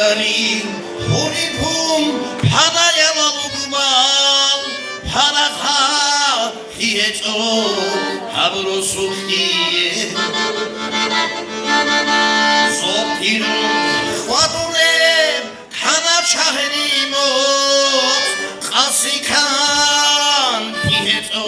Italy, Hunipum, Hanayamalubal, Hanaha, Hieto, Habrosuki, Sotiru, Huadure, Hanachahenimo, Kasikan, Hieto,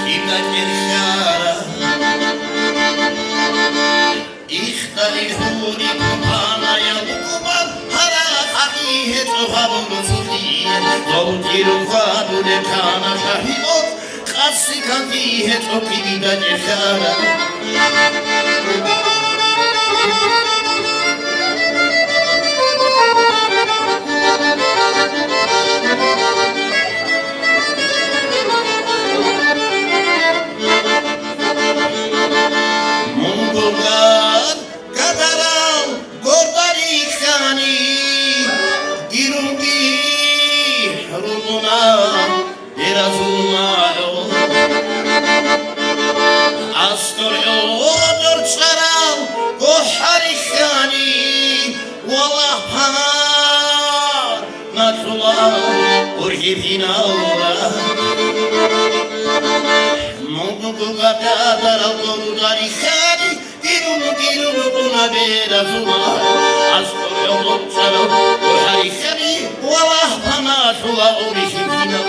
Hinagerhara. İhtali huri kupana ya bukuban hara hadi het ohabun sudi Zoltiru fadule kana şahimot Kasi kanti het okibida cehara Mongollar Kadaral Gordari Khani Girungi Rumuna Erazumaro Astoryo Dorcharal Gohari Khani Wallah Pamar Natullah Urgifina Mongollar Kadaral Gordari Khani Girunu buna bera zuma Astor yolun çaro O harikani Valah bana şula o rişimina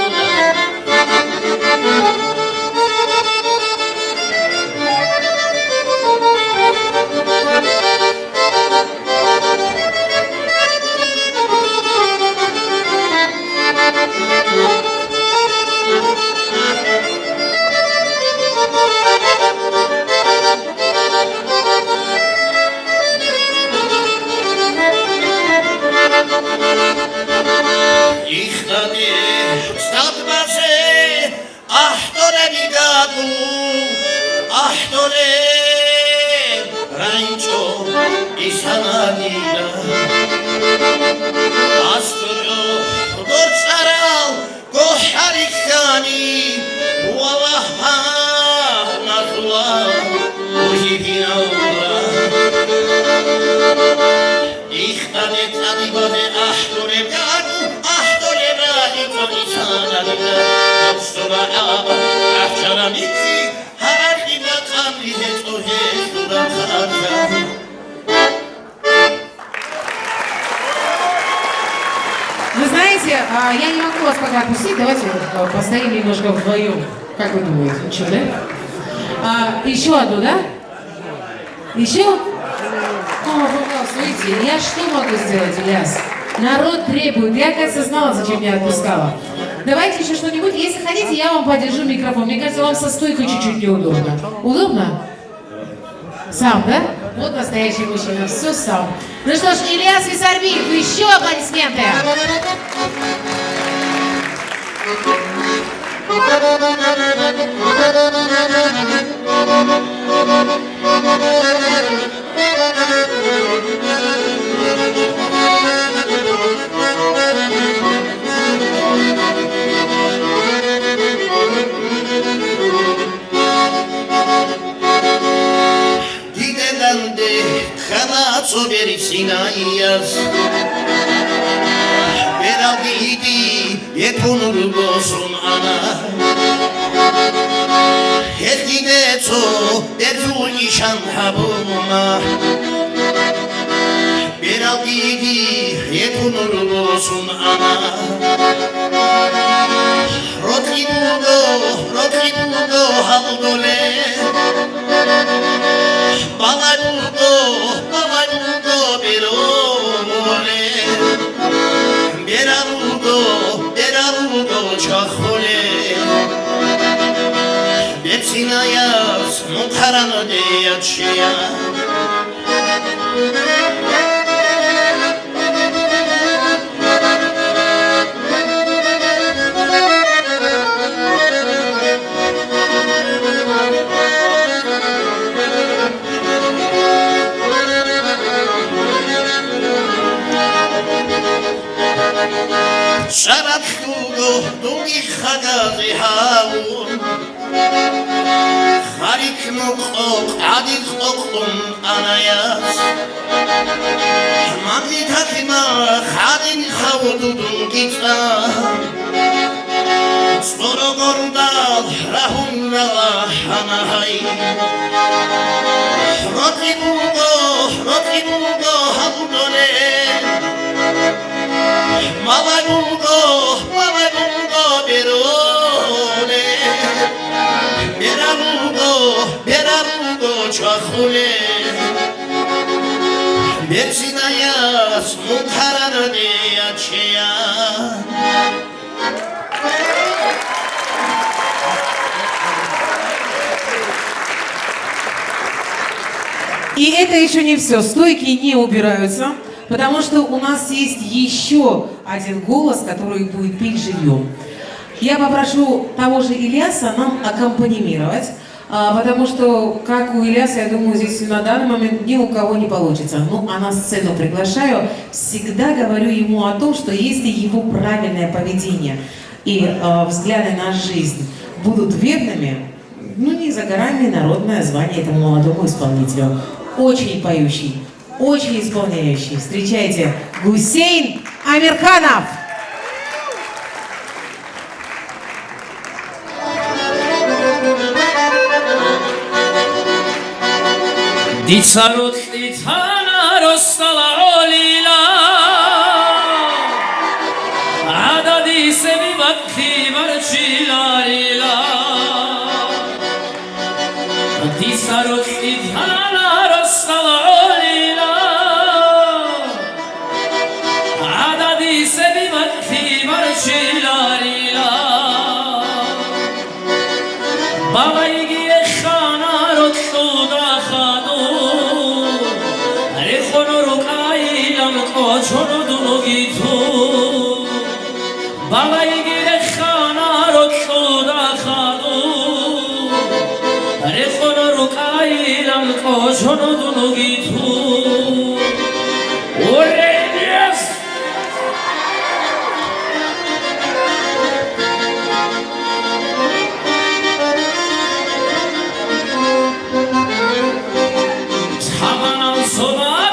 İhtadi statbase Ahtore bigadu Ahtore Rancho İsanadida Asturyo Dorsaral Goharikani Walaha Nazula Ujibinaura İhtadi talibade Ahtore bigadu Вы знаете, я не могу вас пока отпустить, давайте постоим немножко вдвоем. Как вы думаете? Что, да? Еще одну, да? Еще? О, пожалуйста, видите, я что могу сделать, Ильяс? Народ требует. Я, кажется, знала, зачем меня отпускала. Давайте еще что-нибудь. Если хотите, я вам подержу микрофон. Мне кажется, вам со стойкой чуть-чуть неудобно. Удобно? Сам, да? Вот настоящий мужчина. Все сам. Ну что ж, Ильяс Висарбиев, еще аплодисменты. Sinayas Beraldidi Yetunur bosun ana Hezgideto Derful işan habuma Beraldidi Yetunur bosun ana Rotlibudo Haldole Balabudo Berole Berarudo Chahole Betsinayas Montarano de Achia Şarap dolu, dolu hagazi havun ხარიქ მოყო ყადი ყოყუნ ანაიას მაგითათიმა ხადინ ხავდუდუნ გიწა სპოროგორდა რაჰუნნა ჰანაჰაი როტიბუგო ჰაბუდოლე მავაგუგო ბეროლე ბერაბუგო ჩახულე ბერსინაიას მუქარანადია ჩეა И это еще не все. Стойки не убираются, потому что у нас есть еще один голос, который будет петь живьем. Я попрошу того же Ильяса нам аккомпанимировать, потому что, как у Ильяса, я думаю, здесь на данный момент ни у кого не получится. Ну, а на сцену приглашаю, всегда говорю ему о том, что если его правильное поведение и взгляды на жизнь будут верными, ну, не за горами народное звание этому молодому исполнителю. Очень поющий, очень исполняющий. Встречайте, Гусейн Амирханов! Дицарот дицана ростала олила адади семи вакти барчиларила Дицарот дицана ростала олила адади семи вакти барчиларила Бабай гие хана ростуда хаду Чоно дуноги ту Бабай гире хана ротуда хаду Рефоно рукаилам ко чоно дуноги ту Оренес Таманам собатса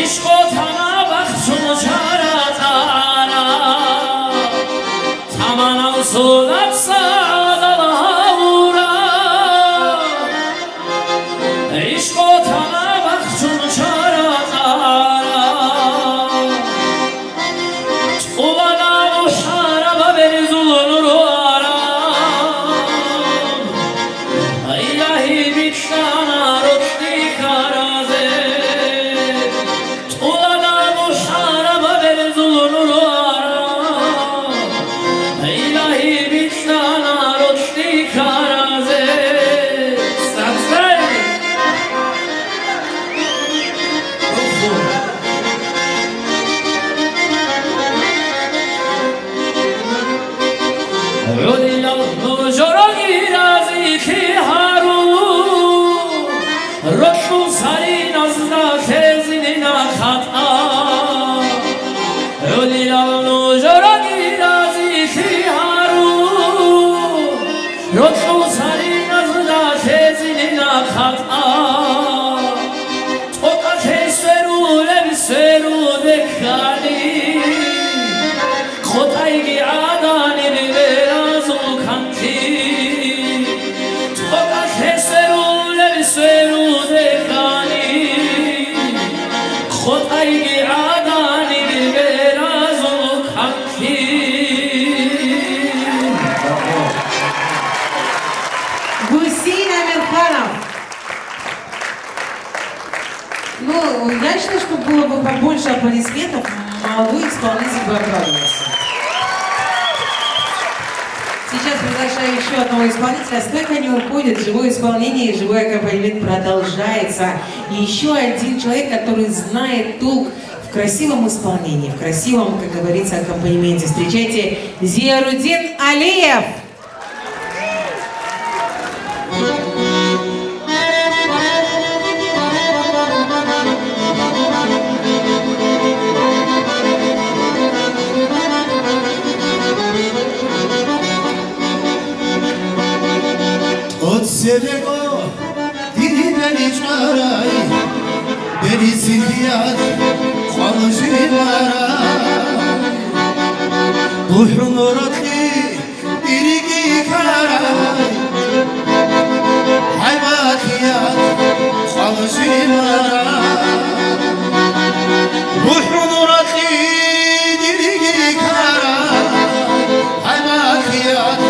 Ishqotana baxshun charatara Tamanam sodat sadalhaura Ishqotana baxshun charatara Ubana muharaba berzuluru aram Ilahi bitana rotli karaze Гусейн Амирханов. Ну, я считаю, что было бы побольше аплодисментов, молодой исполнитель бы обрадовался. Сейчас приглашаю еще одного исполнителя. Стойка не уходит, живое исполнение и живой аккомпанемент продолжается. И еще один человек, который знает толк в красивом исполнении, в красивом, как говорится, аккомпанементе. Встречайте, Зиярудин Алиев! Sevego dili beni çaray Beni silhiyat konuşulara Ruhun uğratlı dirigi karay Hayvatiyat konuşulara Ruhun uğratlı dirigi karay Hayvatiyat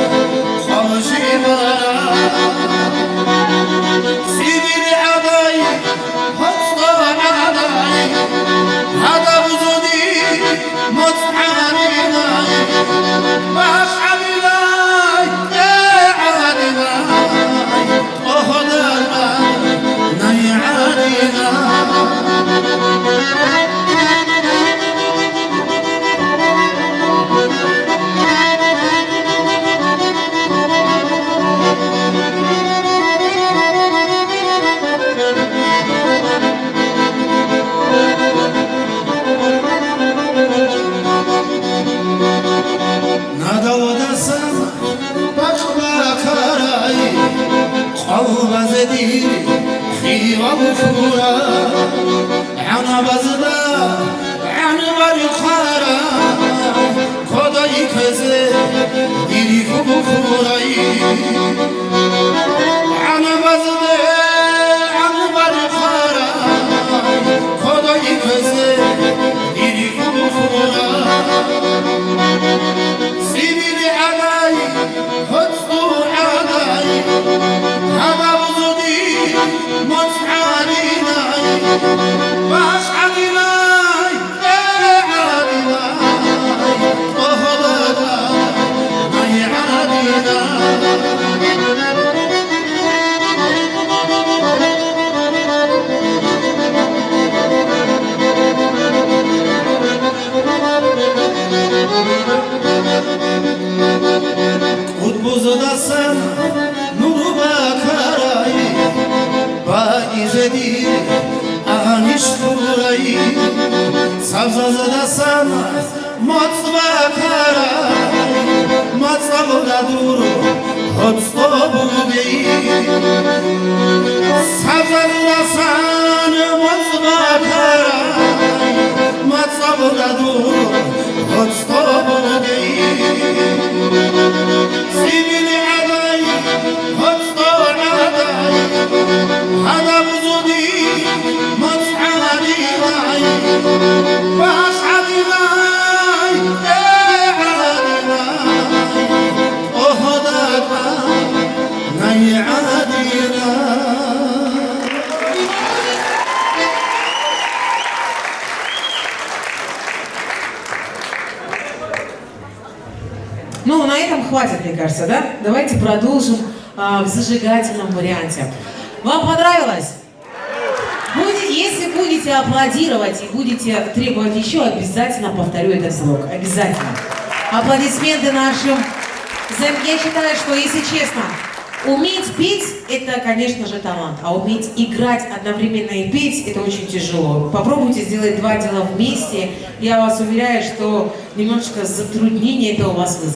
konuşulara Sivil aday, hasta aday Hada vücudi mut'anilay Maş'alilay, ya'adilay Ohdalay, nay'adilay Nadavadasan bakma karay Qalbaz edir xival kura Anabazda anbar khara Koday keze diri kuray Anabazda anbar khara Koday keze diri kuray Sivil aday, hıtslu aday Hada vücudi mut'anilay Maş'alilay, ya'adilay Ohdalay, nay'adilay Kutbuzdasan nuru bakaray Baizedir aniş kuray Savzazdasan mat bakaray Matsavda dur hotstobu bey Savzazdasan mat bakaray Matsavda dur hotstobu bey Sivil aday, hasta aday Hada vücudi mut'anilay Maş'alilay, ya'adilay Ohdalay, nay'adilay Ну, на этом хватит, мне кажется, да? Давайте продолжим в зажигательном варианте. Вам понравилось? Если будете аплодировать и будете требовать еще, обязательно повторю этот звук. Обязательно. Аплодисменты нашим. Я считаю, что, если честно, уметь петь – это, конечно же, талант. А уметь играть одновременно и петь – это очень тяжело. Попробуйте сделать два дела вместе. Я вас уверяю, что немножечко затруднение это у вас вызовет.